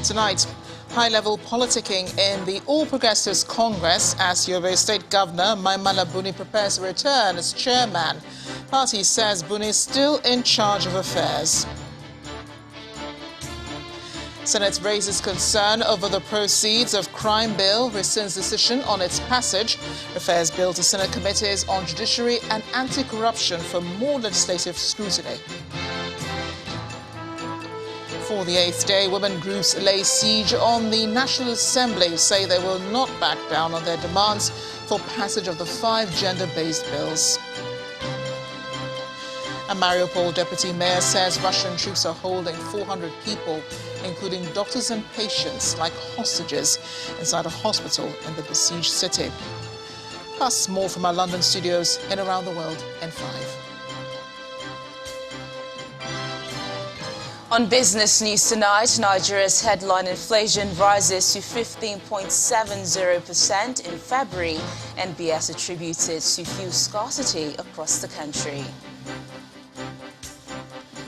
Tonight, high-level politicking in the All Progressives Congress as Yobe State Governor Maimala Buni prepares to return as chairman. Party says Buni is still in charge of affairs. Senate raises concern over the proceeds of crime bill, rescinds decision on its passage, refers bill to Senate committees on judiciary and anti-corruption for more legislative scrutiny. For the 8th day, women groups lay siege on the National Assembly, say they will not back down on their demands for passage of the 5 gender-based bills. A Mariupol deputy mayor says Russian troops are holding 400 people, including doctors and patients, like hostages inside a hospital in the besieged city. Plus, more from our London studios and around the world in 5. On business news tonight, Nigeria's headline inflation rises to 15.70% in February, NBS attributed to fuel scarcity across the country.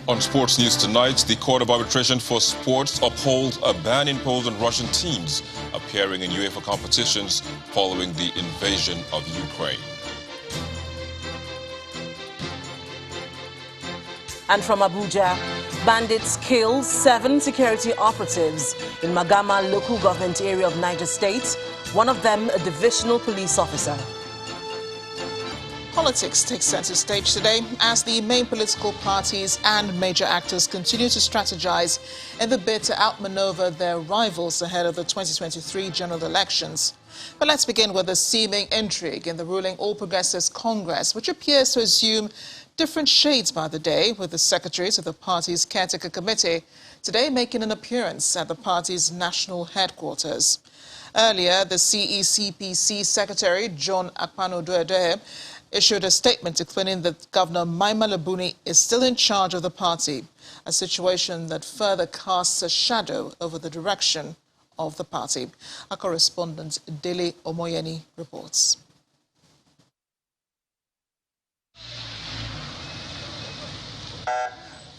On sports news tonight, the Court of Arbitration for Sports upholds a ban imposed on Russian teams appearing in UEFA competitions following the invasion of Ukraine. And from Abuja, bandits kill 7 security operatives in Magama local government area of Niger State, one of them a divisional police officer. Politics takes center stage today as the main political parties and major actors continue to strategize in the bid to outmaneuver their rivals ahead of the 2023 general elections. But let's begin with the seeming intrigue in the ruling All Progressives Congress, which appears to assume different shades by the day, with the secretaries of the party's caretaker committee today making an appearance at the party's national headquarters. Earlier, the CECPC secretary, John Akpano-Adehe, issued a statement explaining that Governor Maimala Buni is still in charge of the party, a situation that further casts a shadow over the direction of the party. Our correspondent, Dele Omoyeni, reports.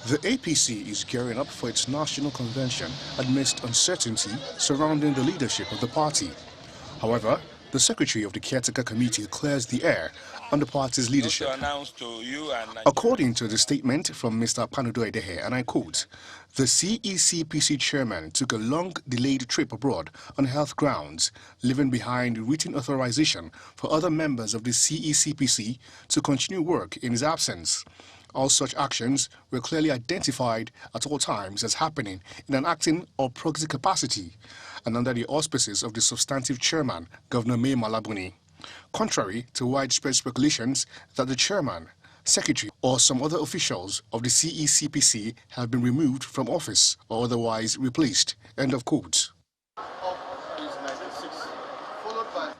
The APC is gearing up for its national convention amidst uncertainty surrounding the leadership of the party. However, the secretary of the caretaker committee clears the air on the party's leadership. According to the statement from Mr. Akpano-Adehe, and I quote, the CECPC chairman took a long-delayed trip abroad on health grounds, leaving behind written authorization for other members of the CECPC to continue work in his absence. All such actions were clearly identified at all times as happening in an acting or proxy capacity and under the auspices of the substantive chairman, Governor Maimala Buni, contrary to widespread speculations that the chairman, secretary or some other officials of the CECPC have been removed from office or otherwise replaced. End of quote.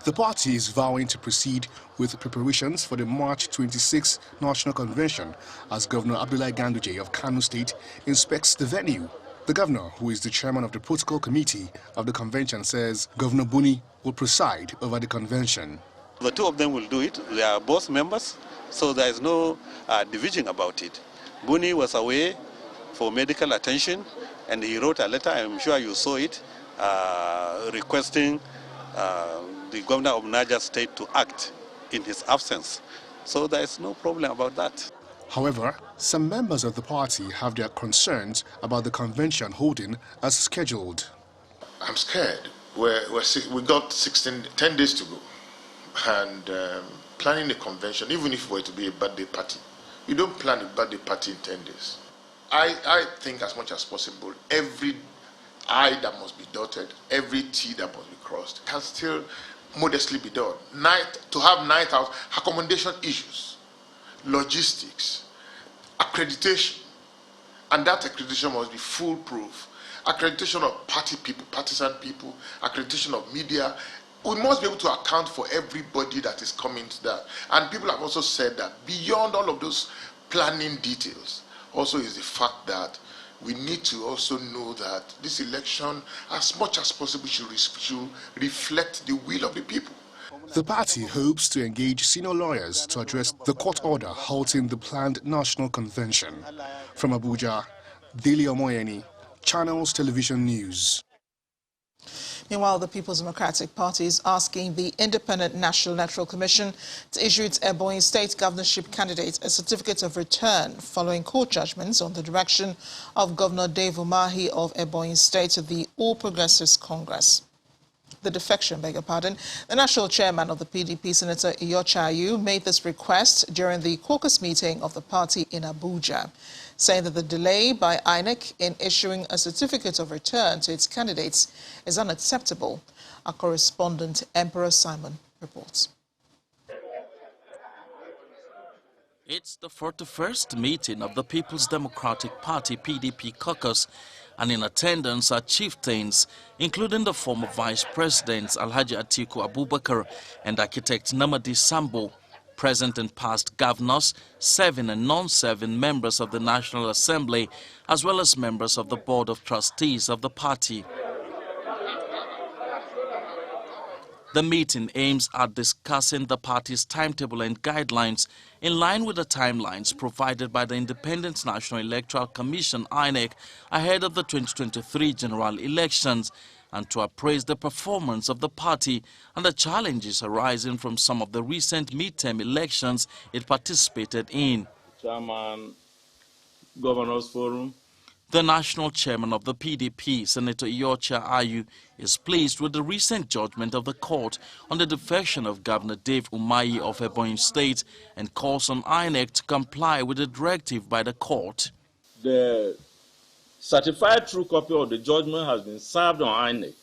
The party is vowing to proceed with preparations for the March 26 National Convention as Governor Abdullahi Ganduje of Kano State inspects the venue. The governor, who is the chairman of the protocol committee of the convention, says Governor Buni will preside over the convention. The two of them will do it. They are both members, so there is no division about it. Buni was away for medical attention, and he wrote a letter, I'm sure you saw it, requesting the governor of Niger State to act in his absence. So there is no problem about that. However, some members of the party have their concerns about the convention holding as scheduled. I'm scared. We got 10 days to go. And planning a convention, even if it were to be a birthday party, you don't plan a birthday party in 10 days. I think as much as possible, every I that must be dotted, every T that must be crossed, can still modestly be done. To have 9,000 accommodation issues, logistics, accreditation, and that accreditation must be foolproof. Accreditation of party people, partisan people, accreditation of media. We must be able to account for everybody that is coming to that. And people have also said that beyond all of those planning details, also is the fact that we need to also know that this election, as much as possible, should reflect the will of the people. The party hopes to engage senior lawyers to address the court order halting the planned national convention. From Abuja, Dele Omoyeni, Channels Television News. Meanwhile, the People's Democratic Party is asking the Independent National Electoral Commission to issue its Ebonyi State governorship candidate a certificate of return following court judgments on the direction of Governor Dave Umahi of Ebonyi State to the All Progressives Congress. The defection, the national chairman of the PDP, Senator Iyorchia Ayu, made this request during the caucus meeting of the party in Abuja, saying that the delay by INEC in issuing a certificate of return to its candidates is unacceptable. Our correspondent, Emperor Simon, reports. It's the 41st meeting of the People's Democratic Party PDP caucus, and in attendance are chieftains, including the former Vice Presidents Alhaji Atiku Abubakar and architect Namadi Sambo, present and past governors, serving and non-serving members of the National Assembly, as well as members of the Board of Trustees of the party. The meeting aims at discussing the party's timetable and guidelines in line with the timelines provided by the Independent National Electoral Commission (INEC) ahead of the 2023 general elections, and to appraise the performance of the party and the challenges arising from some of the recent midterm elections it participated in. Chairman, Governors Forum. The national chairman of the PDP, Senator Iyorchia Ayu, is pleased with the recent judgment of the court on the defection of Governor Dave Umahi of Ebonyi State and calls on INEC to comply with the directive by the court. The certified true copy of the judgment has been served on INEC,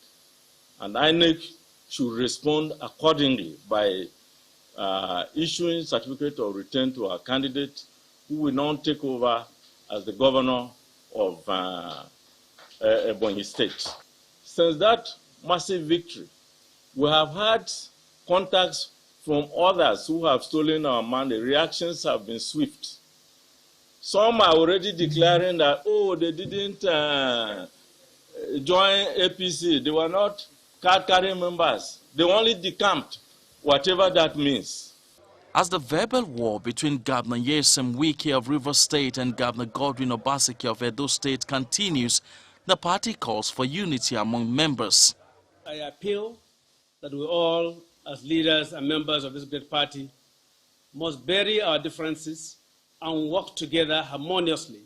and INEC should respond accordingly by issuing certificate of return to our candidate, who will now take over as the governor of Ebonyi State. Since that massive victory, we have had contacts from others who have stolen our money. Reactions have been swift. Some are already declaring that, oh, they didn't join APC. They were not card-carrying members. They only decamped, whatever that means. As the verbal war between Governor Nyesom Wike of Rivers State and Governor Godwin Obaseki of Edo State continues, the party calls for unity among members. I appeal that we all, as leaders and members of this great party, must bury our differences and work together harmoniously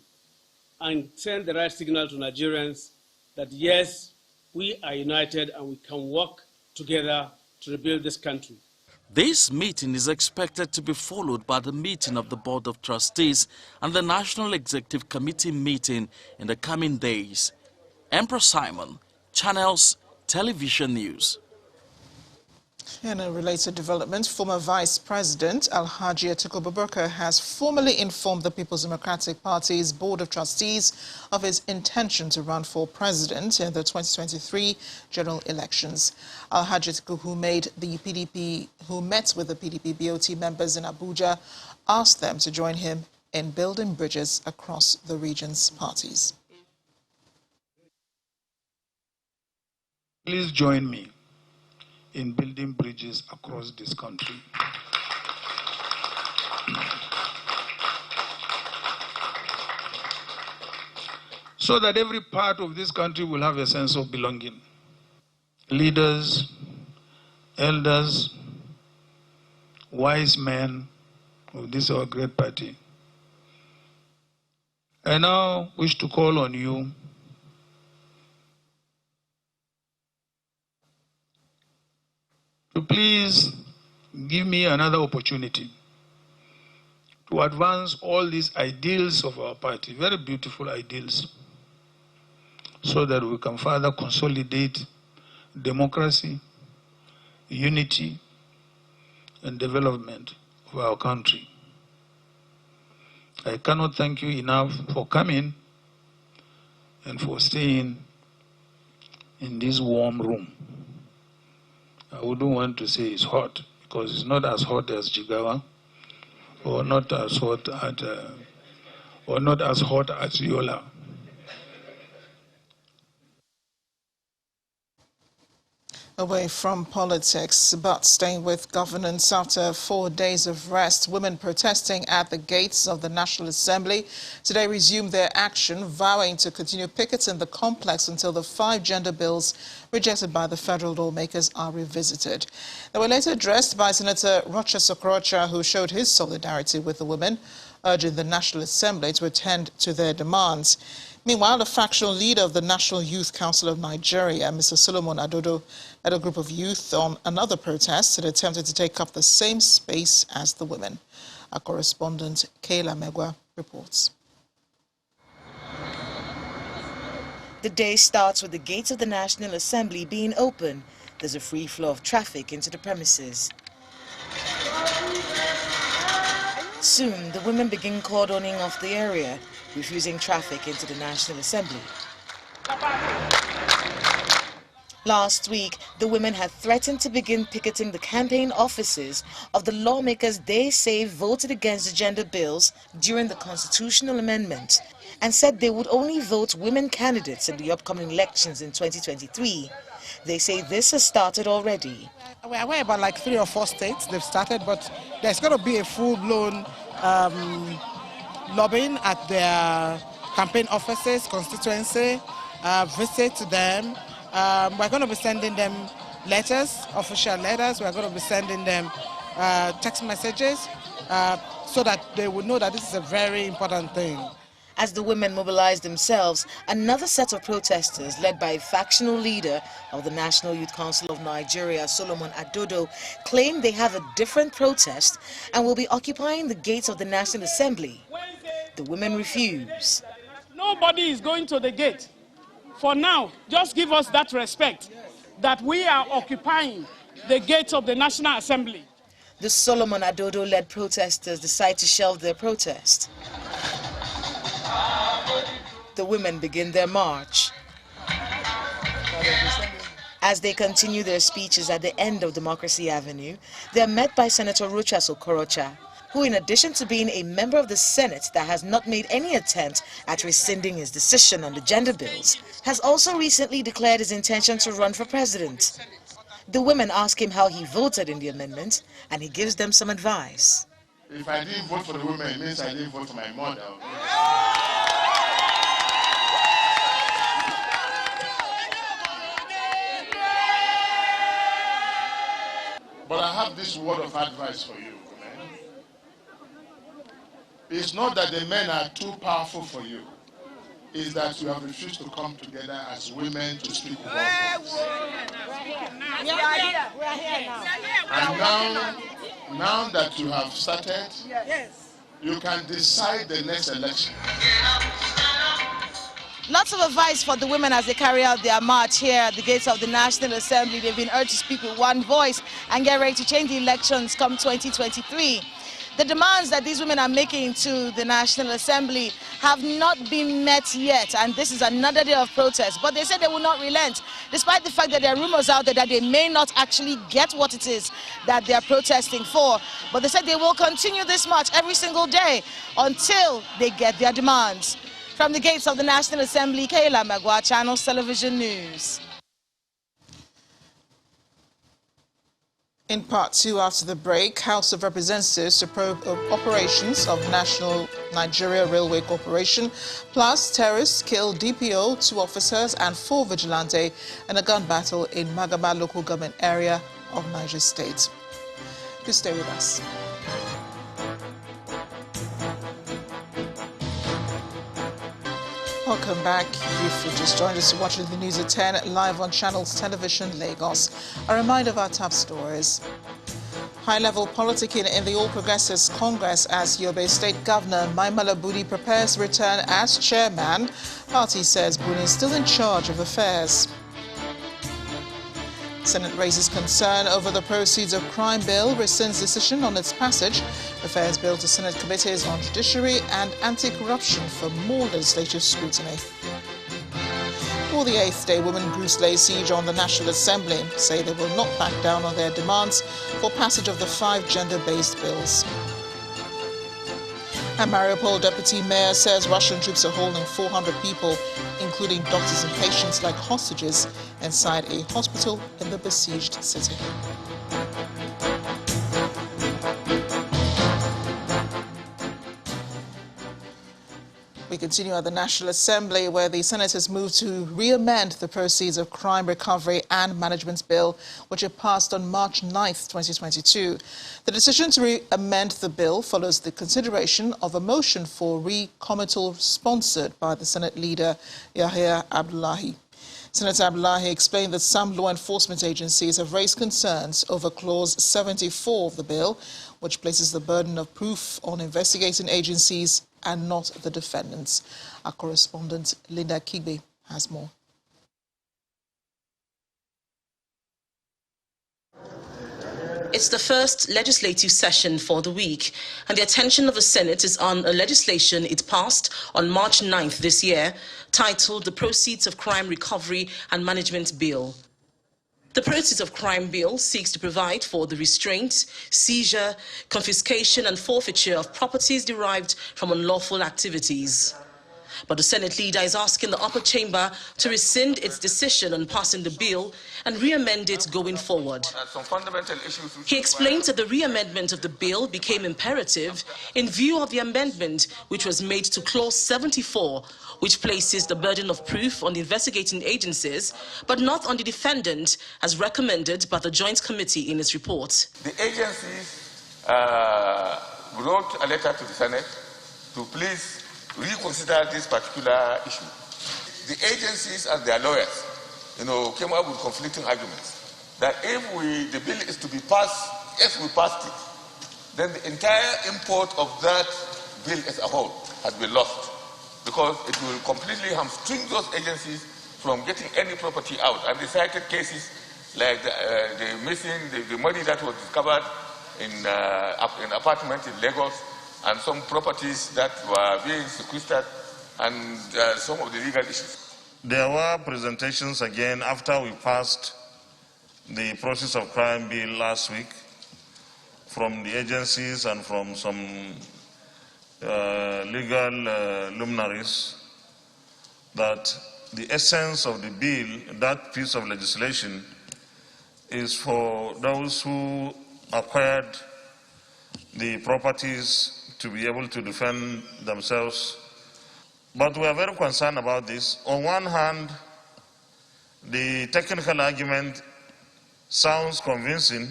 and send the right signal to Nigerians that, yes, we are united and we can work together to rebuild this country. This meeting is expected to be followed by the meeting of the Board of Trustees and the National Executive Committee meeting in the coming days. Emperor Simon, Channels Television News. In a related development, former Vice President Alhaji Atiku Abubakar has formally informed the People's Democratic Party's Board of Trustees of his intention to run for president in the 2023 general elections. Alhaji Atiku, who met with the PDP BOT members in Abuja, asked them to join him in building bridges across the region's parties. Please join me in building bridges across this country. So that every part of this country will have a sense of belonging. Leaders, elders, wise men of this our great party, I now wish to call on you to please give me another opportunity to advance all these ideals of our party, very beautiful ideals, so that we can further consolidate democracy, unity, and development of our country. I cannot thank you enough for coming and for staying in this warm room. I wouldn't want to say it's hot, because it's not as hot as Jigawa, or not as hot as Yola. Away from politics, but staying with governance after 4 days of rest, women protesting at the gates of the National Assembly today resumed their action, vowing to continue picketing the complex until the 5 gender bills rejected by the federal lawmakers are revisited. They were later addressed by Senator Rochas Okorocha, who showed his solidarity with the women, urging the National Assembly to attend to their demands. Meanwhile, the factional leader of the National Youth Council of Nigeria, Mr. Solomon Adodo, led a group of youth on another protest that attempted to take up the same space as the women. Our correspondent, Kayla Megwa, reports. The day starts with the gates of the National Assembly being open. There's a free flow of traffic into the premises. Soon, the women begin cordoning off the area, refusing traffic into the National Assembly. Last week, the women had threatened to begin picketing the campaign offices of the lawmakers they say voted against the gender bills during the constitutional amendment, and said they would only vote women candidates in the upcoming elections in 2023. They say this has started already. We're aware about like 3 or 4 states they've started, but there's going to be a full-blown lobbying at their campaign offices, constituency, visit to them. We're going to be sending them letters, official letters. We're going to be sending them text messages so that they would know that this is a very important thing. As the women mobilize themselves, another set of protesters, led by a factional leader of the National Youth Council of Nigeria, Solomon Adodo, claim they have a different protest and will be occupying the gates of the National Assembly. The women refuse. Nobody is going to the gate. For now, just give us that respect that we are occupying the gates of the National Assembly. The Solomon Adodo-led protesters decide to shelve their protest. The women begin their march. As they continue their speeches at the end of Democracy Avenue, they are met by Senator Rochas Okorocha, who, in addition to being a member of the Senate that has not made any attempt at rescinding his decision on the gender bills, has also recently declared his intention to run for president. The women ask him how he voted in the amendment, and he gives them some advice. If I didn't vote for the women, it means I didn't vote for my mother. But I have this word of advice for you, women. It's not that the men are too powerful for you. It's that you have refused to come together as women to speak one voice. We are here now. And now that you have started, you can decide the next election. Lots of advice for the women as they carry out their march here at the gates of the National Assembly. They've been urged to speak with one voice and get ready to change the elections come 2023. The demands that these women are making to the National Assembly have not been met yet, and this is another day of protest. But they said they will not relent, despite the fact that there are rumors out there that they may not actually get what it is that they are protesting for. But they said they will continue this march every single day until they get their demands. From the gates of the National Assembly, Kayla Megwa, Channels Television News. In part 2 after the break, House of Representatives to probe operations of National Nigeria Railway Corporation, plus terrorists kill DPO, 2 officers and 4 vigilante in a gun battle in Magama local government area of Niger State. Please stay with us. Welcome back. If you just joined us, watching the news at 10 live on Channels Television Lagos. A reminder of our top stories. High-level politicking in the All Progressives Congress as Yobe State Governor Maimala Buni prepares to return as chairman. Party says Buni is still in charge of affairs. Senate raises concern over the proceeds of crime bill, rescinds decision on its passage, refers bill to Senate committees on judiciary and anti-corruption for more legislative scrutiny. For the 8th day, women groups lay siege on the National Assembly, say they will not back down on their demands for passage of the 5 gender-based bills. And Mariupol deputy mayor says Russian troops are holding 400 people, including doctors and patients, like hostages inside a hospital in the besieged city. We continue at the National Assembly, where the senators moved to re-amend the Proceeds of Crime Recovery and Management Bill, which had passed on March 9th, 2022. The decision to re-amend the bill follows the consideration of a motion for recommittal sponsored by the Senate leader, Yahya Abdullahi. Senator Abdullahi explained that some law enforcement agencies have raised concerns over Clause 74 of the bill, which places the burden of proof on investigating agencies and not the defendants. Our correspondent Linda Kigbe has more. It's the first legislative session for the week, and the attention of the Senate is on a legislation it passed on March 9th this year, titled the Proceeds of Crime Recovery and Management Bill. The Proceeds of Crime Bill seeks to provide for the restraint, seizure, confiscation and forfeiture of properties derived from unlawful activities. But the Senate leader is asking the upper chamber to rescind its decision on passing the bill and re-amend it going forward. He explains that the re-amendment of the bill became imperative in view of the amendment which was made to Clause 74, which places the burden of proof on the investigating agencies, but not on the defendant, as recommended by the Joint Committee in its report. The agencies wrote a letter to the Senate to please reconsider this particular issue. The agencies and their lawyers, came up with conflicting arguments that if the bill is to be passed, if we passed it, then the entire import of that bill as a whole has been lost, because it will completely hamstring those agencies from getting any property out. And they cited cases like the money that was discovered in an apartment in Lagos, and some properties that were being sequestered, and some of the legal issues. There were presentations again after we passed the Process of Crime Bill last week from the agencies and from some legal luminaries that the essence of the bill, that piece of legislation, is for those who acquired the properties to be able to defend themselves. But we are very concerned about this. On one hand, the technical argument sounds convincing,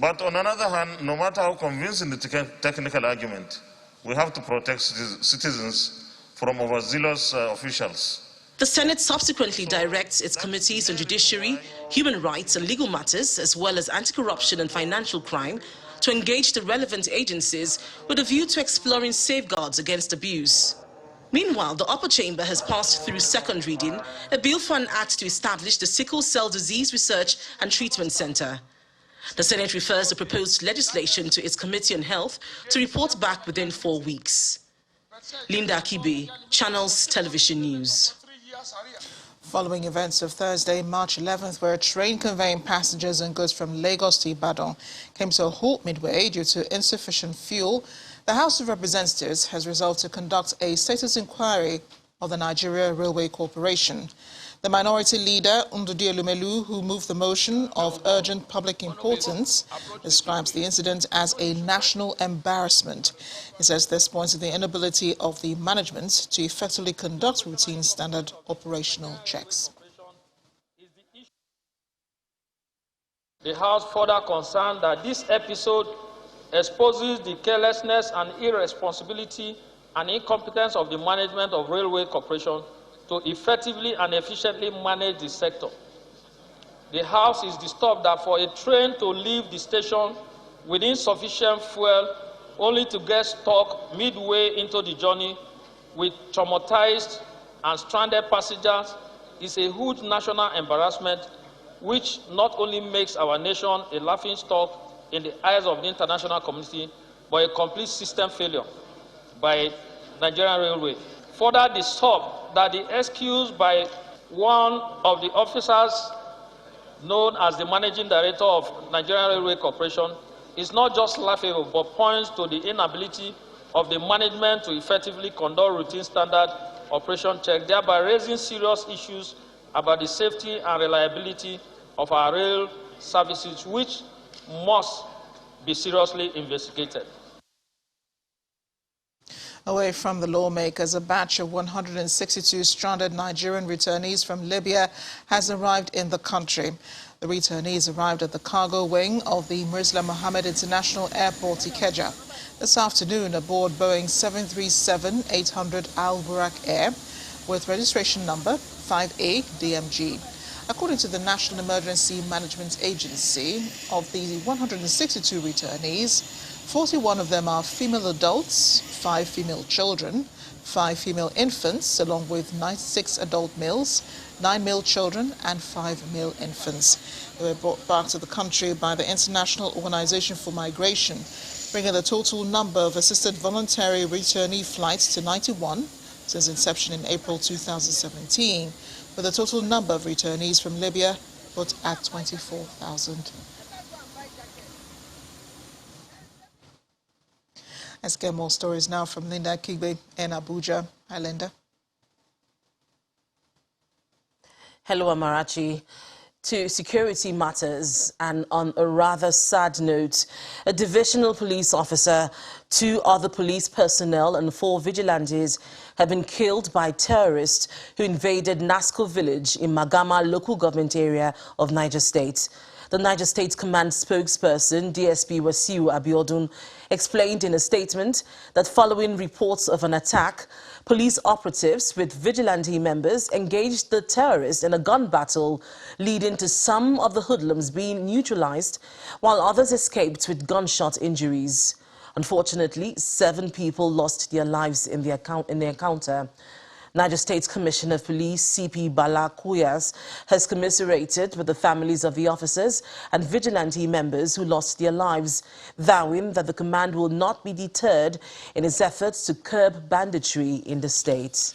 but on another hand, no matter how convincing the technical argument, we have to protect citizens from overzealous officials. The Senate subsequently directs its committees on judiciary, human rights and legal matters, as well as anti-corruption and financial crime, to engage the relevant agencies with a view to exploring safeguards against abuse. Meanwhile, the upper chamber has passed through second reading a bill for an act to establish the Sickle Cell Disease Research and Treatment Center. The Senate refers the proposed legislation to its Committee on Health to report back within 4 weeks. Linda Akibe, Channels Television News. Following events of Thursday, March 11th, where a train conveying passengers and goods from Lagos to Ibadan came to a halt midway due to insufficient fuel, the House of Representatives has resolved to conduct a status inquiry of the Nigeria Railway Corporation. The minority leader, Ndudi Elumelu, who moved the motion of urgent public importance, describes the incident as a national embarrassment. He says this points to the inability of the management to effectively conduct routine standard operational checks. The House further concerned that this episode exposes the carelessness and irresponsibility and incompetence of the management of Railway Corporation to effectively and efficiently manage the sector. The House is disturbed that for a train to leave the station with insufficient fuel only to get stuck midway into the journey with traumatized and stranded passengers is a huge national embarrassment, which not only makes our nation a laughingstock in the eyes of the international community, but a complete system failure by Nigerian Railway. Further disturbed that the excuse by one of the officers known as the Managing Director of Nigerian Railway Corporation is not just laughable, but points to the inability of the management to effectively conduct routine standard operation check, thereby raising serious issues about the safety and reliability of our rail services, which must be seriously investigated. Away from the lawmakers, a batch of 162 stranded Nigerian returnees from Libya has arrived in the country. The returnees arrived at the cargo wing of the Mirza Mohammed International Airport, Ikeja, this afternoon aboard Boeing 737-800 Al Burak Air with registration number 5A DMG. According to the National Emergency Management Agency, of the 162 returnees, 41 of them are female adults, 5 female children, 5 female infants, along with 96 adult males, 9 male children and 5 male infants. They were brought back to the country by the International Organization for Migration, bringing the total number of assisted voluntary returnee flights to 91 since inception in April 2017, with the total number of returnees from Libya put at 24,000. Let's get more stories now from Linda Kigbe in Abuja. Hi, Linda. Hello, Amarachi. To security matters, and on a rather sad note, a divisional police officer, 2 other police personnel and 4 vigilantes have been killed by terrorists who invaded Nasco village in Magama local government area of Niger State. The Niger State Command spokesperson, DSP Wasiu Abiodun, explained in a statement that following reports of an attack, police operatives with vigilante members engaged the terrorists in a gun battle, leading to some of the hoodlums being neutralized, while others escaped with gunshot injuries. Unfortunately, 7 people lost their lives in the encounter. Niger State Commissioner of Police CP Bala Kuyas has commiserated with the families of the officers and vigilante members who lost their lives, vowing that the command will not be deterred in its efforts to curb banditry in the state.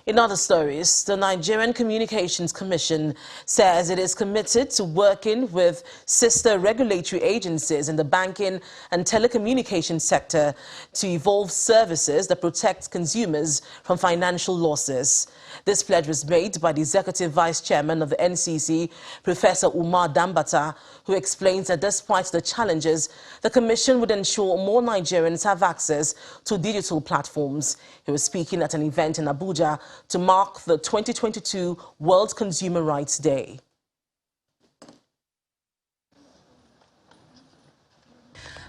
In other stories, the Nigerian Communications Commission says it is committed to working with sister regulatory agencies in the banking and telecommunications sector to evolve services that protect consumers from financial losses. This pledge was made by the Executive Vice Chairman of the NCC, Professor Umar Dambata, who explains that despite the challenges, the Commission would ensure more Nigerians have access to digital platforms. He was speaking at an event in Abuja to mark the 2022 World Consumer Rights Day.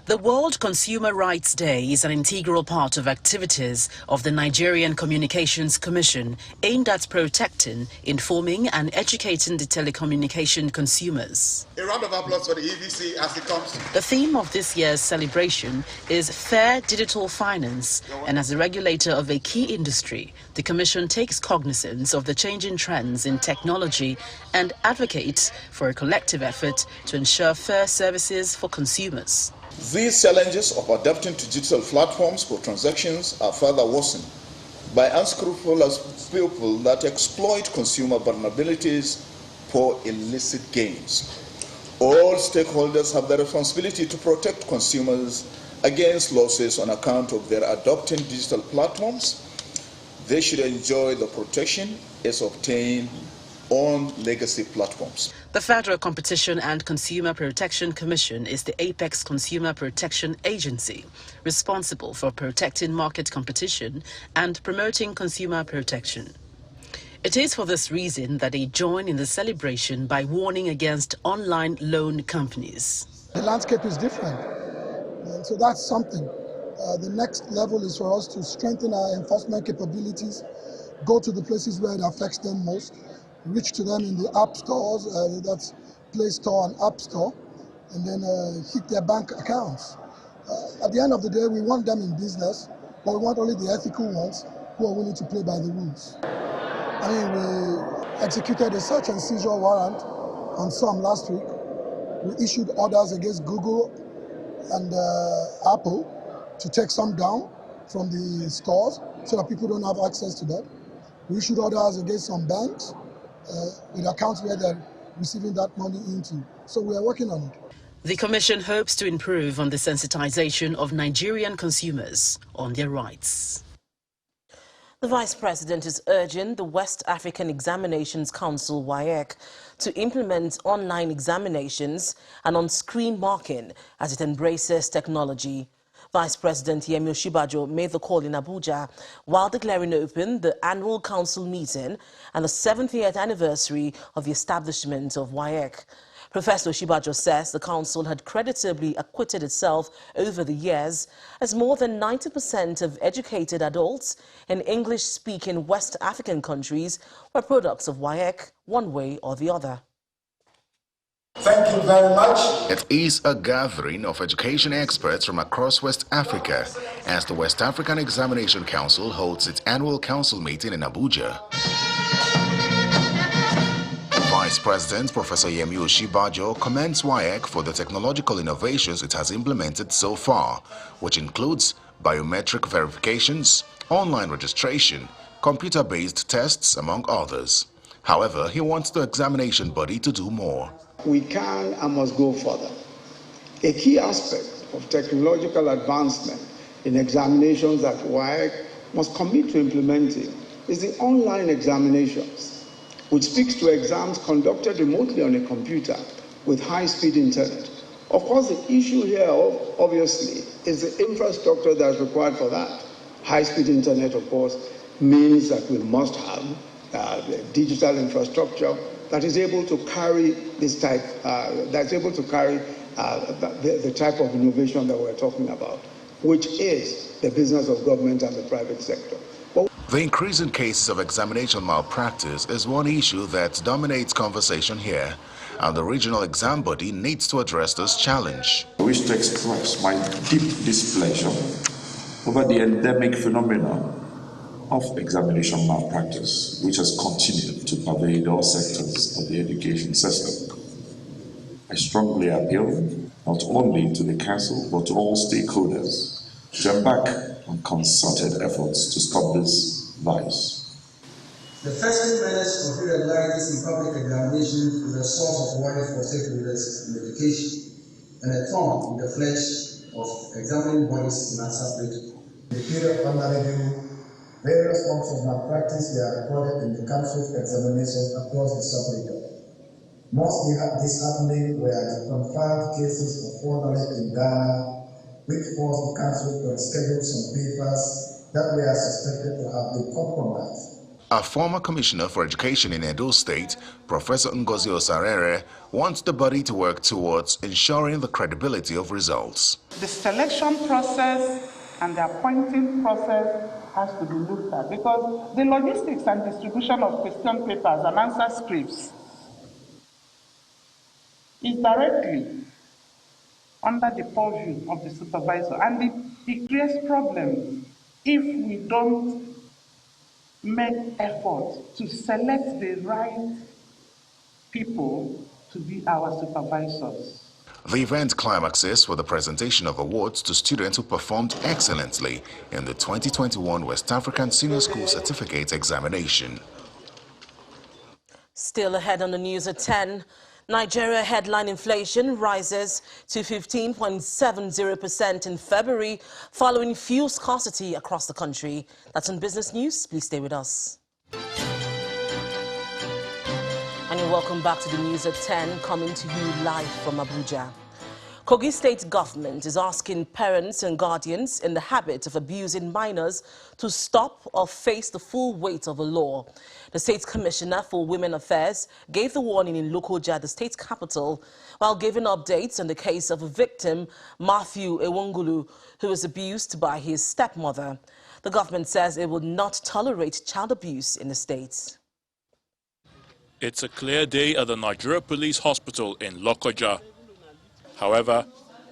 The World Consumer Rights Day is an integral part of activities of the Nigerian Communications Commission aimed at protecting, informing and educating the telecommunication consumers. A round of applause for the EVC as it comes. The theme of this year's celebration is Fair Digital Finance, and as a regulator of a key industry, the Commission takes cognizance of the changing trends in technology and advocates for a collective effort to ensure fair services for consumers. These challenges of adapting to digital platforms for transactions are further worsened by unscrupulous people that exploit consumer vulnerabilities for illicit gains. All stakeholders have the responsibility to protect consumers against losses on account of their adopting digital platforms. They should enjoy the protection as obtained on legacy platforms. The Federal Competition and Consumer Protection Commission is the apex consumer protection agency responsible for protecting market competition and promoting consumer protection. It is for this reason that they join in the celebration by warning against online loan companies. The landscape is different, and so that's something. The next level is for us to strengthen our enforcement capabilities, go to the places where it affects them most, reach to them in the app stores, that's Play Store and App Store, and then hit their bank accounts. At the end of the day, we want them in business, but we want only the ethical ones who are willing to play by the rules. I mean, we executed a search and seizure warrant on some last week. We issued orders against Google and Apple to take some down from the stores so that people don't have access to that. We issued orders against some banks with accounts where they're receiving that money into. So we are working on it. The Commission hopes to improve on the sensitization of Nigerian consumers on their rights. The Vice President is urging the West African Examinations Council, WAEC, to implement online examinations and on-screen marking as it embraces technology. Vice President Yemi Osinbajo made the call in Abuja while declaring open the annual council meeting and the 70th anniversary of the establishment of WAEC. Professor Osinbajo says the council had creditably acquitted itself over the years as more than 90% of educated adults in English-speaking West African countries were products of WAEC one way or the other. Thank you very much. It is a gathering of education experts from across West Africa as the West African Examination Council holds its annual council meeting in Abuja. Vice President Professor Yemi Osinbajo commends WAEC for the technological innovations it has implemented so far, which includes biometric verifications, online registration, computer-based tests, among others. However, he wants the examination body to do more. We can and must go further. A key aspect of technological advancement in examinations that WAEC must commit to implementing is the online examinations, which speaks to exams conducted remotely on a computer with high-speed internet. Of course, the issue here, obviously, is the infrastructure that's required for that. High-speed internet, of course, means that we must have digital infrastructure that is able to carry this type, the type of innovation that we're talking about, which is the business of government and the private sector. The increase in cases of examination malpractice is one issue that dominates conversation here, and the regional exam body needs to address this challenge. I wish to express my deep displeasure over the endemic phenomenon of examination malpractice, which has continued to pervade all sectors of the education system. I strongly appeal not only to the Council but to all stakeholders to embark on concerted efforts to stop this vice. The first menace of irregularities in public examinations is a source of worry for stakeholders in education and a thorn in the flesh of examining bodies in our subject. In the period under review, various forms of malpractice were recorded in the Council's examinations across the sub-region. Mostly this happening were the confirmed cases of fraudulence in Ghana, which forced the Council to reschedule some papers that were suspected to have been compromised. A former commissioner for education in Edo State, Professor Ngozi Osarere, wants the body to work towards ensuring the credibility of results. The selection process and the appointing process has to be looked at because the logistics and distribution of question papers and answer scripts is directly under the purview of the supervisor, and it creates problems if we don't make effort to select the right people to be our supervisors. The event climaxes with the presentation of awards to students who performed excellently in the 2021 West African Senior School Certificate Examination. Still ahead on the news at 10, Nigeria headline inflation rises to 15.70% in February following fuel scarcity across the country. That's on Business News. Please stay with us. And welcome back to the news at 10, coming to you live from Abuja. Kogi State government is asking parents and guardians in the habit of abusing minors to stop or face the full weight of the law. The State Commissioner for Women Affairs gave the warning in Lokoja, the state capital, while giving updates on the case of a victim, Matthew Ewongulu, who was abused by his stepmother. The government says it will not tolerate child abuse in the state. It's a clear day at the Nigeria Police Hospital in Lokoja. However,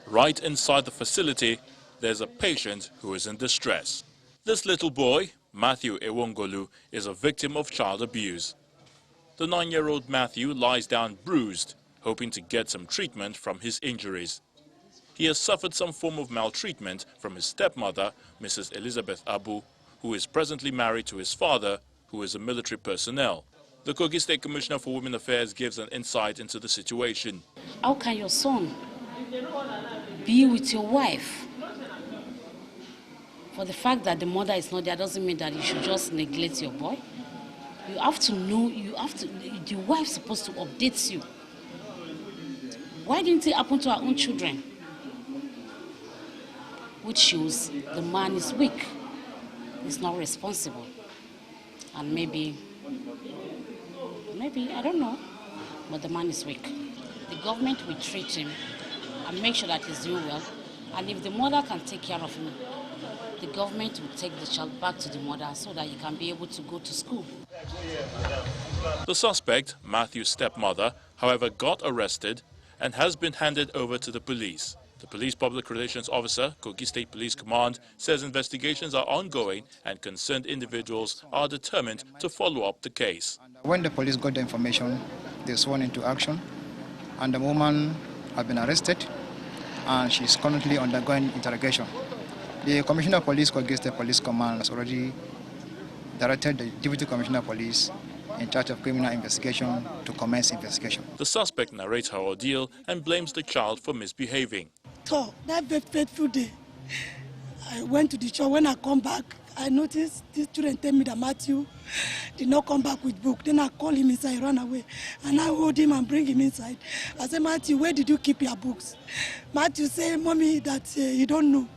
right inside the facility, there's a patient who is in distress. This little boy, Matthew Ewongolu, is a victim of child abuse. The 9-year-old Matthew lies down bruised, hoping to get some treatment from his injuries. He has suffered some form of maltreatment from his stepmother, Mrs. Elizabeth Abu, who is presently married to his father, who is a military personnel. The Kogi State Commissioner for Women Affairs gives an insight into the situation. How can your son be with your wife. For the fact that the mother is not there doesn't mean that you should just neglect your boy. You have to know, the wife's supposed to update you. Why didn't it happen to our own children? Which shows the man is weak. He's not responsible. And maybe, I don't know, but the man is weak. The government will treat him and make sure that he's doing well. And if the mother can take care of him, the government will take the child back to the mother so that he can be able to go to school. The suspect, Matthew's stepmother, however, got arrested and has been handed over to the police. The police public relations officer, Kogi State Police Command, says investigations are ongoing and concerned individuals are determined to follow up the case. When the police got the information, they sworn into action, and the woman has been arrested, and she's currently undergoing interrogation. The Commissioner of Police, Kogi State Police Command, has already directed the Deputy Commissioner of Police in charge of criminal investigation to commence investigation. The suspect narrates her ordeal and blames the child for misbehaving. So that fateful day, I went to the church. When I come back, I noticed these children tell me that Matthew did not come back with book. Then I called him inside, he ran away. And I hold him and bring him inside. I said, Matthew, where did you keep your books? Matthew said, Mommy, that you don't know.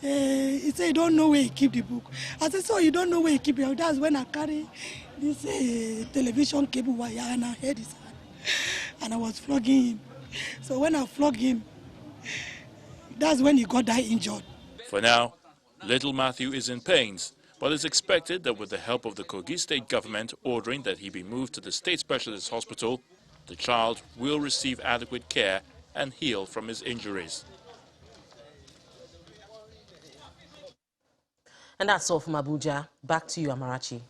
He said, you don't know where he keep the book. I said, so you don't know where he keep it? That's when I carry this television cable wire and I heard his hand. And I was flogging him. So when I flogged him, that's when he got that injured. For now, little Matthew is in pains, but it's expected that with the help of the Kogi state government ordering that he be moved to the state specialist hospital, the child will receive adequate care and heal from his injuries. And that's all from Abuja. Back to you, Amarachi.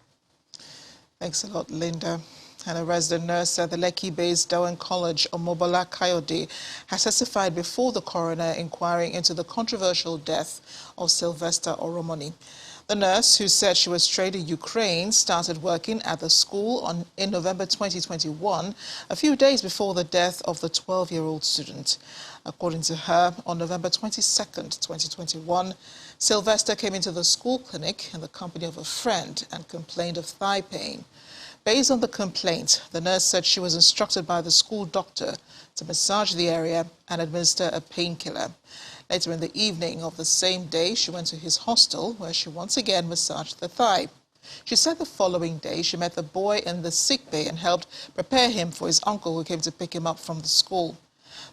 Thanks a lot, Linda. And a resident nurse at the Lekki-based Dowen College, Omobola Kayode, has testified before the coroner inquiring into the controversial death of Sylvester Oromoni. The nurse, who said she was trained in Ukraine, started working at the school in November 2021, a few days before the death of the 12-year-old student. According to her, on November 22nd, 2021, Sylvester came into the school clinic in the company of a friend and complained of thigh pain. Based on the complaint, the nurse said she was instructed by the school doctor to massage the area and administer a painkiller. Later in the evening of the same day, she went to his hostel, where she once again massaged the thigh. She said the following day she met the boy in the sick bay and helped prepare him for his uncle who came to pick him up from the school.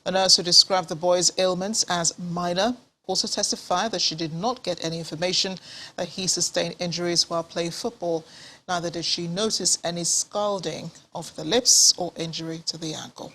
The nurse, who described the boy's ailments as minor, also testified that she did not get any information that he sustained injuries while playing football. Neither did she notice any scalding of the lips or injury to the ankle.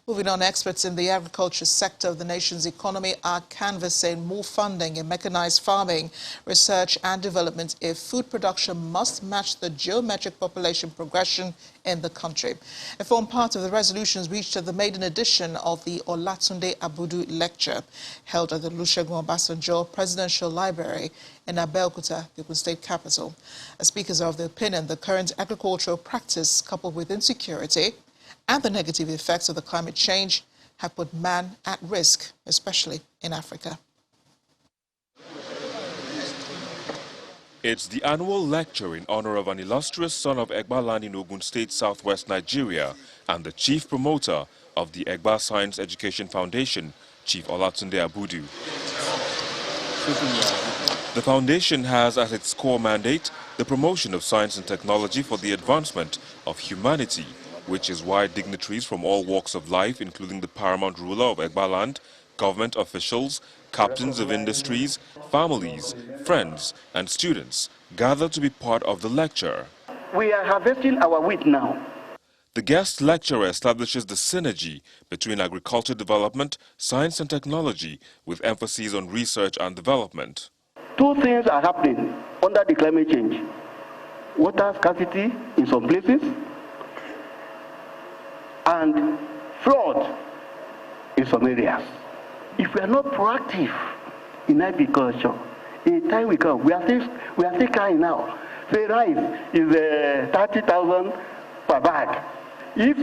Moving on, experts in the agriculture sector of the nation's economy are canvassing more funding in mechanized farming, research and development if food production must match the geometric population progression in the country. It formed part of the resolutions reached at the maiden edition of the Olatunde Abudu lecture held at the Olusegun Obasanjo Presidential Library in Abeokuta, the Ogun State capital. Speakers are of the opinion the current agricultural practice, coupled with insecurity and the negative effects of the climate change, have put man at risk, especially in Africa. It's the annual lecture in honor of an illustrious son of Egba land in Ogun State, southwest Nigeria, and the chief promoter of the Egba Science Education Foundation, Chief Olatunde Abudu. The foundation has as its core mandate the promotion of science and technology for the advancement of humanity, which is why dignitaries from all walks of life, including the paramount ruler of Egba land, government officials, captains of industries, families, friends, and students gather to be part of the lecture. We are harvesting our wheat now. The guest lecturer establishes the synergy between agriculture development, science and technology, with emphasis on research and development. Two things are happening under the climate change. Water scarcity in some places, and flood in some areas. If we are not proactive in agriculture, in time we come, we are still crying now. Say rice is 30,000 per bag. If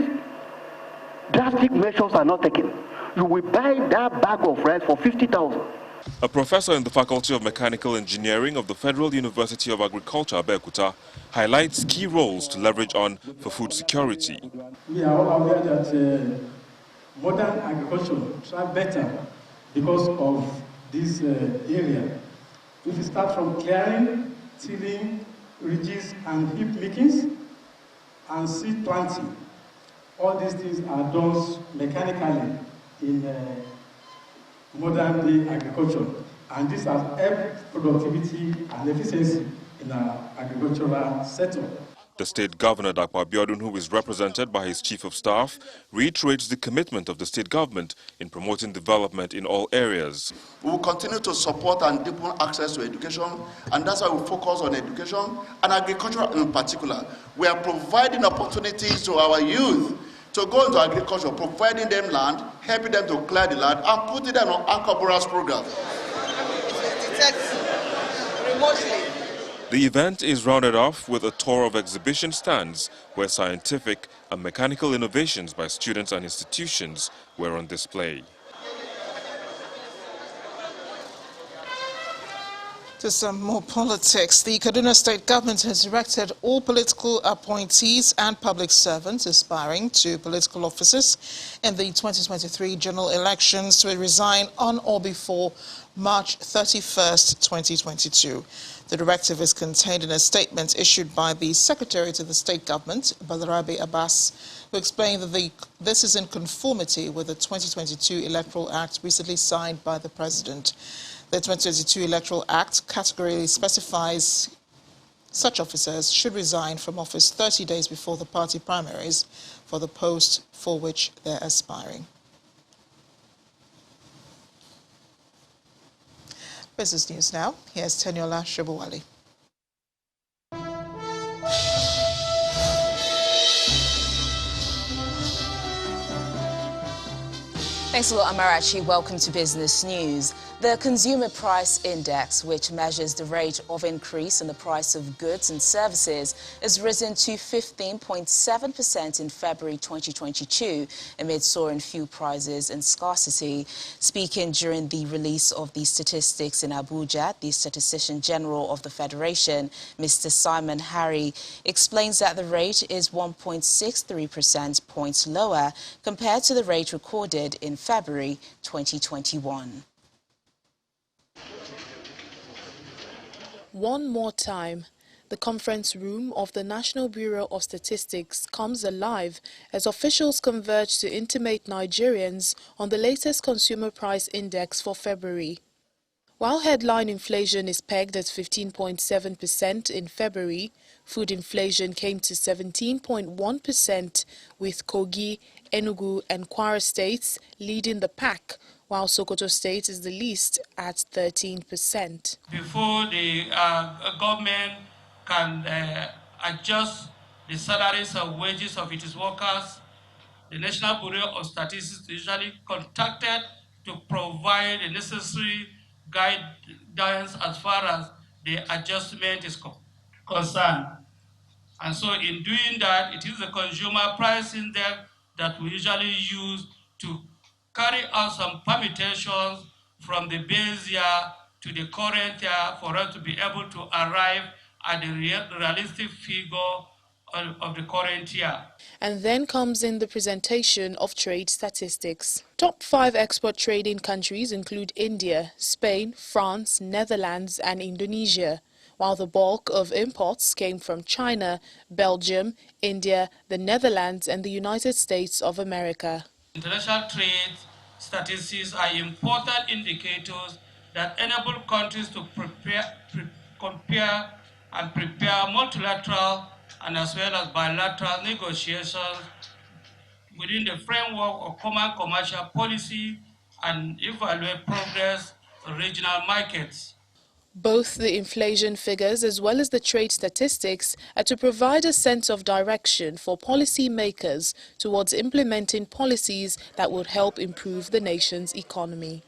drastic measures are not taken, you will buy that bag of rice for 50,000. A professor in the Faculty of Mechanical Engineering of the Federal University of Agriculture, Abeokuta, highlights key roles to leverage on for food security. We are all aware that modern agriculture thrives better because of this area. If you start from clearing, tilling, ridges and heap makings, and seed planting, all these things are done mechanically in modern day agriculture, and this has helped productivity and efficiency in our agricultural sector. The state governor, Dr. Abiodun, who is represented by his chief of staff, reiterates the commitment of the state government in promoting development in all areas. We will continue to support and deepen access to education, and that's why we focus on education and agriculture in particular. We are providing opportunities to our youth to go into agriculture, providing them land, helping them to clear the land, and putting them on Aquaboras program. Remotely. The event is rounded off with a tour of exhibition stands where scientific and mechanical innovations by students and institutions were on display. To some more politics, the Kaduna state government has directed all political appointees and public servants aspiring to political offices in the 2023 general elections to resign on or before March 31st, 2022. The directive is contained in a statement issued by the Secretary to the State Government, Balarabe Abbas, who explained that this is in conformity with the 2022 Electoral Act recently signed by the President. The 2022 Electoral Act categorically specifies such officers should resign from office 30 days before the party primaries for the post for which they're aspiring. Business news now. Here's Teniola Shobowale. Thanks a lot, Amarachi. Welcome to Business News. The Consumer Price Index, which measures the rate of increase in the price of goods and services, has risen to 15.7% in February 2022 amid soaring fuel prices and scarcity. Speaking during the release of the statistics in Abuja, the Statistician General of the Federation, Mr. Simon Harry, explains that the rate is 1.63% points lower compared to the rate recorded in February 2021. One more time, the conference room of the National Bureau of Statistics comes alive as officials converge to intimate Nigerians on the latest consumer price index for February. While headline inflation is pegged at 15.7% in February, food inflation came to 17.1%, with Kogi, Enugu and Kwara states leading the pack, while Sokoto State is the least at 13%. Before the government can adjust the salaries and wages of its workers, the National Bureau of Statistics is usually contacted to provide the necessary guidance as far as the adjustment is concerned. And so in doing that, it is the consumer price index that we usually use to carry out some permutations from the base year to the current year for us to be able to arrive at the realistic figure of the current year. And then comes in the presentation of trade statistics. Top 5 export trading countries include India, Spain, France, Netherlands and Indonesia, while the bulk of imports came from China, Belgium, India, the Netherlands and the United States of America. International trade statistics are important indicators that enable countries to compare multilateral and as well as bilateral negotiations within the framework of common commercial policy and evaluate progress in regional markets. Both the inflation figures as well as the trade statistics are to provide a sense of direction for policymakers towards implementing policies that would help improve the nation's economy.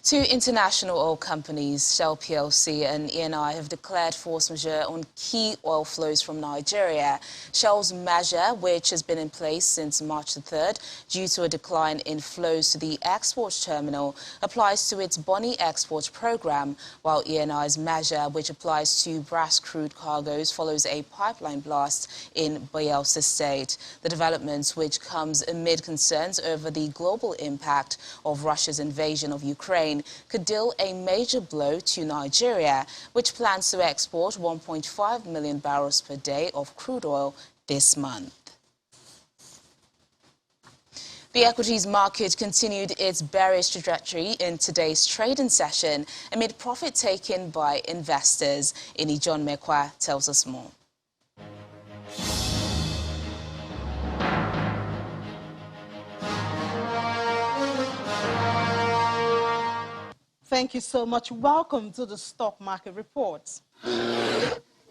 Two international oil companies, Shell plc and Eni, have declared force majeure on key oil flows from Nigeria. Shell's measure, which has been in place since March the 3rd due to a decline in flows to the export terminal, applies to its Bonny export program, while Eni's measure, which applies to brass crude cargoes, follows a pipeline blast in Bayelsa State. The developments, which comes amid concerns over the global impact of Russia's invasion of Ukraine, could deal a major blow to Nigeria, which plans to export 1.5 million barrels per day of crude oil this month. The equities market continued its bearish trajectory in today's trading session amid profit taken by investors. Ini John Mekwa tells us more. Thank you so much. Welcome to the Stock Market Report.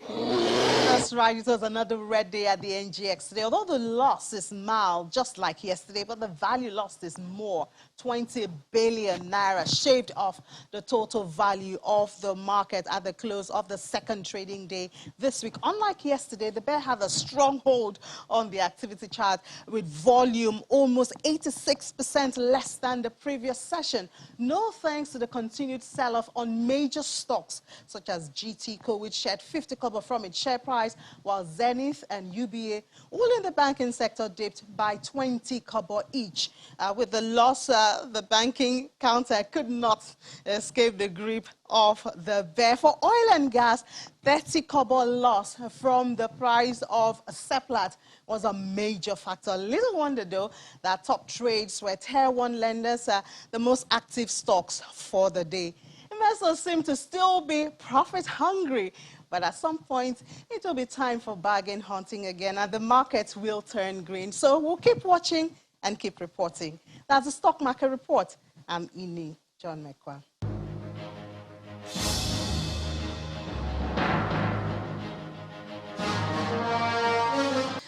That's right, it was another red day at the NGX today. Although the loss is mild, just like yesterday, but the value lost is more. 20 billion naira shaved off the total value of the market at the close of the second trading day this week. Unlike yesterday, the bear had a strong hold on the activity chart with volume almost 86% less than the previous session. No thanks to the continued sell-off on major stocks such as GTCO, which shed 50 kobo from its share price, while Zenith and UBA, all in the banking sector, dipped by 20 kobo each. With the loss, the banking counter could not escape the grip of the bear. For oil and gas, 30 kobo loss from the price of Seplat was a major factor. Little wonder, though, that top trades were Tier 1 lenders, the most active stocks for the day. Investors seem to still be profit hungry, but at some point, it will be time for bargain hunting again, and the market will turn green. So we'll keep watching and keep reporting. That's the Stock Market Report. I'm Ini John Mekwa.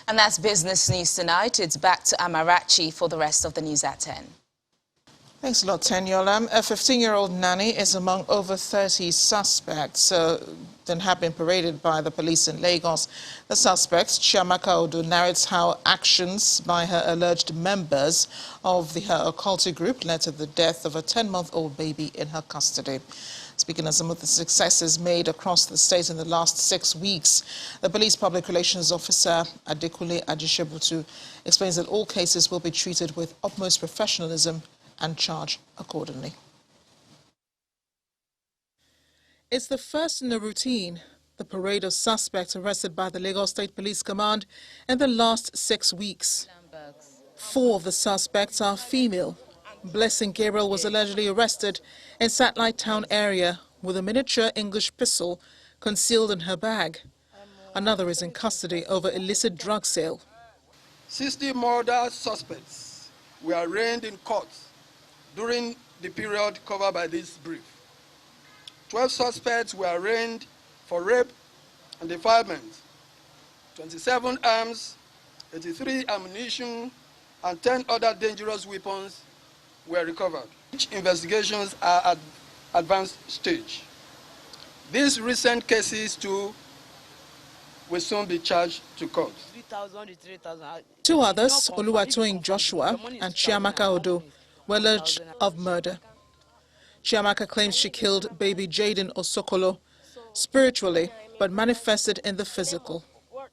And that's business news tonight. It's back to Amarachi for the rest of the news at 10. Thanks a lot, Tenyola. A 15-year-old nanny is among over 30 suspects that have been paraded by the police in Lagos. The suspect, Chiamaka Odo, narrates how actions by her alleged members of her occultic group led to the death of a 10-month-old baby in her custody. Speaking of some of the successes made across the state in the last 6 weeks, the police public relations officer, Adekunle Ajishebutu, explains that all cases will be treated with utmost professionalism and charged accordingly. It's the first in a routine, the parade of suspects arrested by the Lagos State Police Command in the last 6 weeks. 4 of the suspects are female. Blessing Gabriel was allegedly arrested in Satellite Town area with a miniature English pistol concealed in her bag. Another is in custody over illicit drug sale. 60 murder suspects were arraigned in court during the period covered by this brief. 12 suspects were arraigned for rape and defilement. 27 arms, 83 ammunition, and 10 other dangerous weapons were recovered. Each investigations are at advanced stage. These recent cases too will soon be charged to court. 2 others, Oluwatoyin Joshua and Chiamaka Odo, were alleged of murder. Chiamaka claims she killed baby Jaden Osokolo spiritually, but manifested in the physical.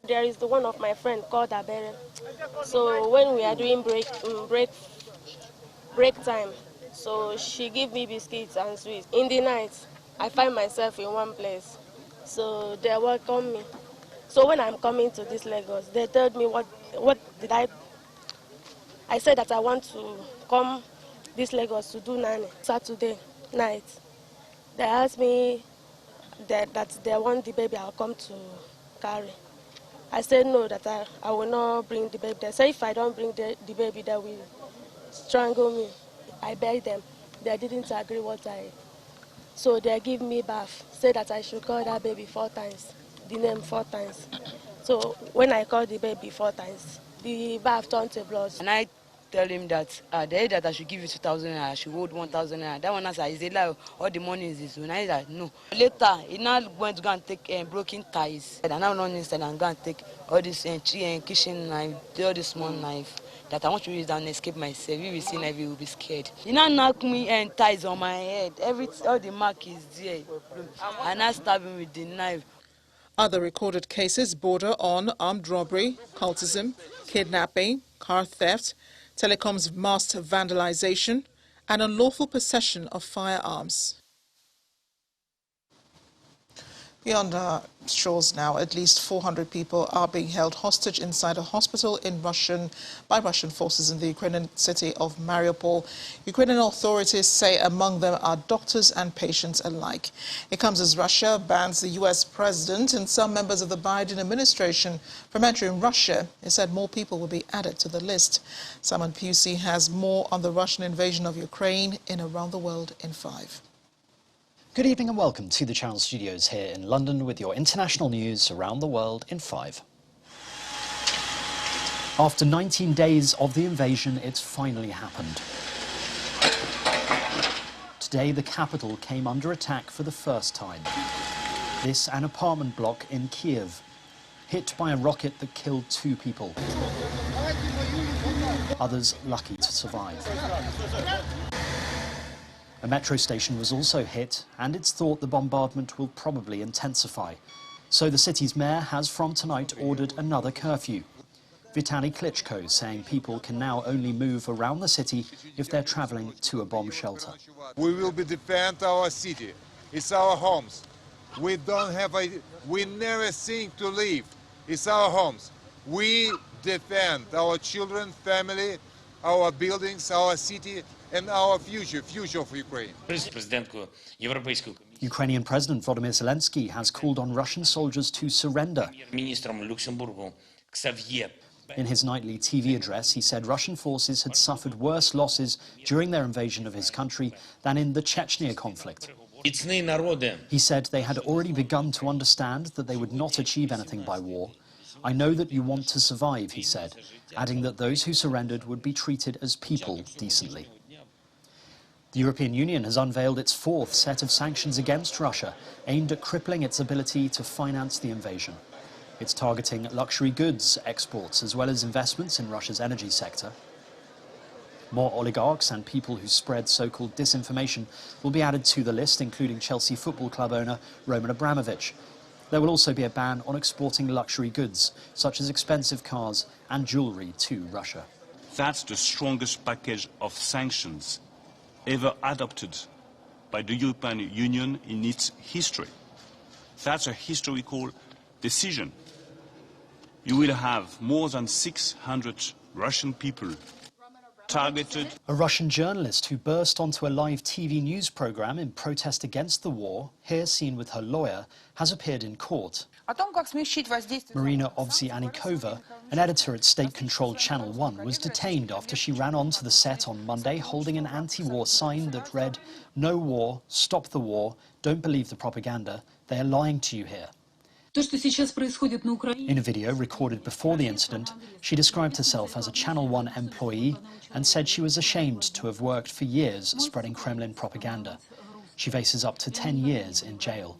There is the one of my friend called Abere. So when we are doing break time, so she give me biscuits and sweets. In the night, I find myself in one place. So they welcome me. So when I'm coming to this Lagos, they told me what did I said that I want to come this Lagos to do nanny. Saturday night, they asked me that they want the baby I'll come to carry. I said no, that I will not bring the baby. They said if I don't bring the baby, they will strangle me. I begged them. They didn't agree so they give me bath. Said that I should call that baby 4 times, the name 4 times. So when I called the baby 4 times, the bath turned to blood. And I tell him that the day that I should give you 2,000 naira, I should hold 1,000 naira. That one answer is a lie. All the money is this. When I said no. Later, he now went to go and take broken ties. And I'm not inside and go and take all this kitchen knife, all this small knife that I want to use and escape myself. If you see knife, you will be scared. He now knock me and ties on my head. All the mark is there. And I stab him with the knife. Other recorded cases border on armed robbery, cultism, kidnapping, car theft, telecoms mast vandalization, and unlawful possession of firearms. Beyond our shores now, at least 400 people are being held hostage inside a hospital by Russian forces in the Ukrainian city of Mariupol. Ukrainian authorities say among them are doctors and patients alike. It comes as Russia bans the U.S. president and some members of the Biden administration from entering Russia. It said more people will be added to the list. Simon Pusey has more on the Russian invasion of Ukraine in Around the World in 5. Good evening and welcome to the Channel Studios here in London with your international news around the world in 5. After 19 days of the invasion, it's finally happened. Today, the capital came under attack for the first time. This, an apartment block in Kiev, hit by a rocket that killed 2 people. Others lucky to survive. A metro station was also hit, and it's thought the bombardment will probably intensify. So the city's mayor has from tonight ordered another curfew. Vitaly Klitschko saying people can now only move around the city if they're travelling to a bomb shelter. We will defend our city. It's our homes. We never think to leave. It's our homes. We defend our children, family, our buildings, our city, and our future of Ukraine. Ukrainian President Volodymyr Zelensky has called on Russian soldiers to surrender. In his nightly TV address, he said Russian forces had suffered worse losses during their invasion of his country than in the Chechnya conflict. He said they had already begun to understand that they would not achieve anything by war. I know that you want to survive, he said, adding that those who surrendered would be treated as people decently. The European Union has unveiled its 4th set of sanctions against Russia, aimed at crippling its ability to finance the invasion. It's targeting luxury goods exports as well as investments in Russia's energy sector. More oligarchs and people who spread so-called disinformation will be added to the list, including Chelsea Football Club owner Roman Abramovich. There will also be a ban on exporting luxury goods, such as expensive cars and jewellery, to Russia. That's the strongest package of sanctions ever adopted by the European Union in its history. That's a historical decision. You will have more than 600 Russian people targeted. A Russian journalist who burst onto a live TV news programme in protest against the war, here seen with her lawyer, has appeared in court. Marina Ovsyannikova, an editor at state-controlled Channel 1, was detained after she ran onto the set on Monday holding an anti-war sign that read, "No war, stop the war, don't believe the propaganda, they are lying to you here." In a video recorded before the incident, she described herself as a Channel 1 employee and said she was ashamed to have worked for years spreading Kremlin propaganda. She faces up to 10 years in jail.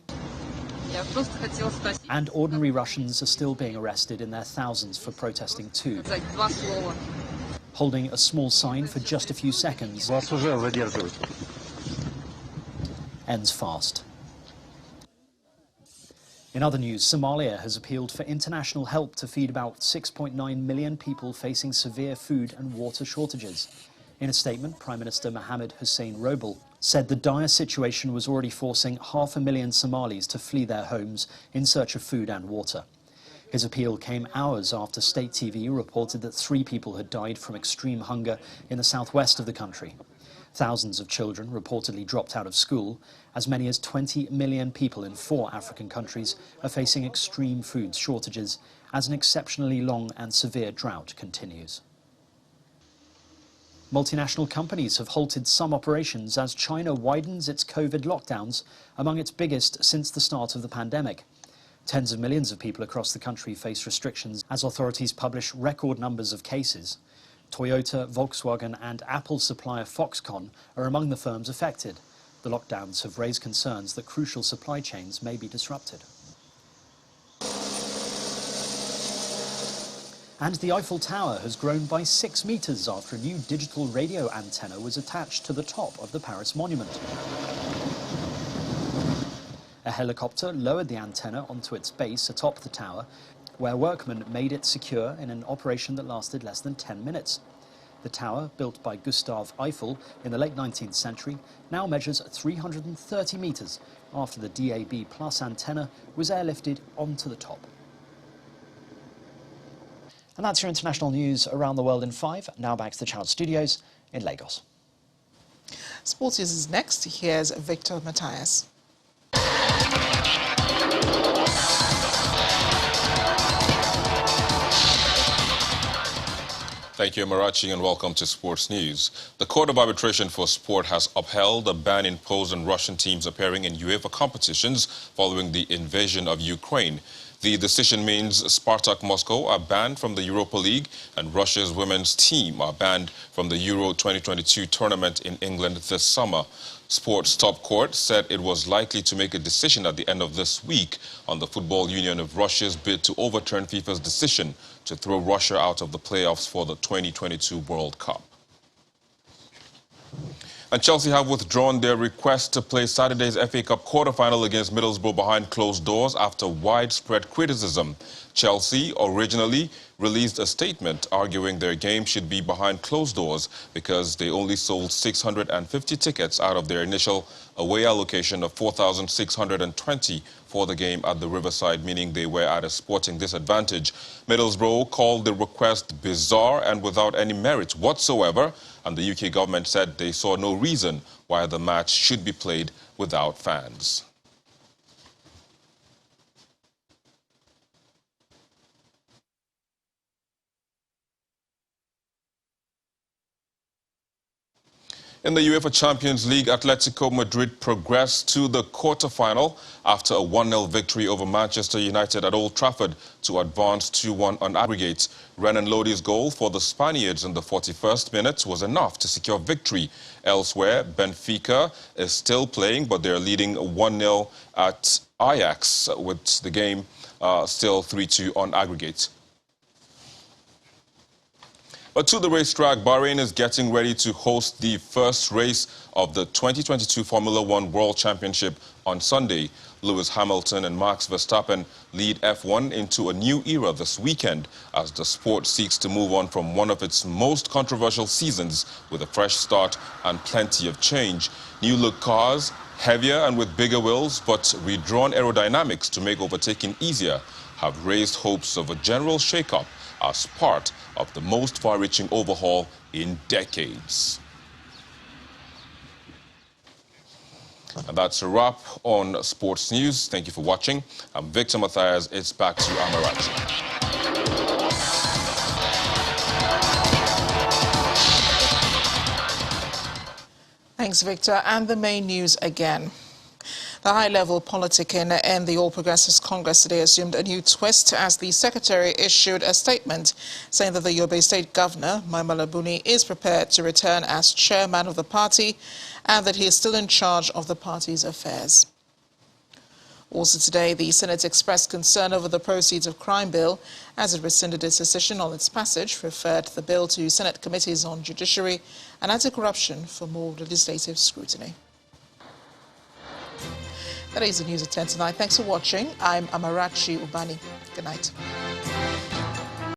And ordinary Russians are still being arrested in their thousands for protesting too. Holding a small sign for just a few seconds ends fast. In other news, Somalia has appealed for international help to feed about 6.9 million people facing severe food and water shortages. In a statement, Prime Minister Mohamed Hussein Roble said the dire situation was already forcing 500,000 Somalis to flee their homes in search of food and water. His appeal came hours after state TV reported that 3 people had died from extreme hunger in the southwest of the country. Thousands of children reportedly dropped out of school. As many as 20 million people in 4 African countries are facing extreme food shortages as an exceptionally long and severe drought continues. Multinational companies have halted some operations as China widens its COVID lockdowns, among its biggest since the start of the pandemic. Tens of millions of people across the country face restrictions as authorities publish record numbers of cases. Toyota, Volkswagen and Apple supplier Foxconn are among the firms affected. The lockdowns have raised concerns that crucial supply chains may be disrupted. And the Eiffel Tower has grown by 6 metres after a new digital radio antenna was attached to the top of the Paris monument. A helicopter lowered the antenna onto its base atop the tower, where workmen made it secure in an operation that lasted less than 10 minutes. The tower, built by Gustave Eiffel in the late 19th century, now measures 330 metres after the DAB Plus antenna was airlifted onto the top. And that's your international news around the world in 5. Now back to the Channel Studios in Lagos. Sports News is next. Here's Victor Matthias. Thank you, Amarachi, and welcome to Sports News. The Court of Arbitration for Sport has upheld a ban imposed on Russian teams appearing in UEFA competitions following the invasion of Ukraine. The decision means Spartak Moscow are banned from the Europa League and Russia's women's team are banned from the Euro 2022 tournament in England this summer. Sports Top Court said it was likely to make a decision at the end of this week on the Football Union of Russia's bid to overturn FIFA's decision to throw Russia out of the playoffs for the 2022 World Cup. And Chelsea have withdrawn their request to play Saturday's FA Cup quarter-final against Middlesbrough behind closed doors after widespread criticism. Chelsea originally released a statement arguing their game should be behind closed doors because they only sold 650 tickets out of their initial away allocation of 4,620 for the game at the Riverside, meaning they were at a sporting disadvantage. Middlesbrough called the request bizarre and without any merit whatsoever, and the UK government said they saw no reason why the match should be played without fans. In the UEFA Champions League, Atletico Madrid progressed to the quarter-final after a 1-0 victory over Manchester United at Old Trafford to advance 2-1 on aggregate. Renan Lodi's goal for the Spaniards in the 41st minute was enough to secure victory. Elsewhere, Benfica is still playing, but they're leading 1-0 at Ajax, with the game still 3-2 on aggregate. But to the racetrack, Bahrain is getting ready to host the first race of the 2022 Formula One World Championship on Sunday. Lewis Hamilton and Max Verstappen lead F1 into a new era this weekend as the sport seeks to move on from one of its most controversial seasons with a fresh start and plenty of change. New-look cars, heavier and with bigger wheels, but redrawn aerodynamics to make overtaking easier, have raised hopes of a general shake-up as part of the most far-reaching overhaul in decades. And that's a wrap on Sports News. Thank you for watching. I'm Victor Matthias. It's back to Amarachi. Thanks, Victor. And the main news again. The high-level politicking in the All Progressives Congress today assumed a new twist as the Secretary issued a statement saying that the Yobe State Governor, Mai Mala Buni, is prepared to return as chairman of the party and that he is still in charge of the party's affairs. Also today, the Senate expressed concern over the proceeds of crime bill as it rescinded its decision on its passage, referred the bill to Senate committees on judiciary and anti-corruption for more legislative scrutiny. That is the news at 10 tonight. Thanks for watching. I'm Amarachi Ubani. Good night.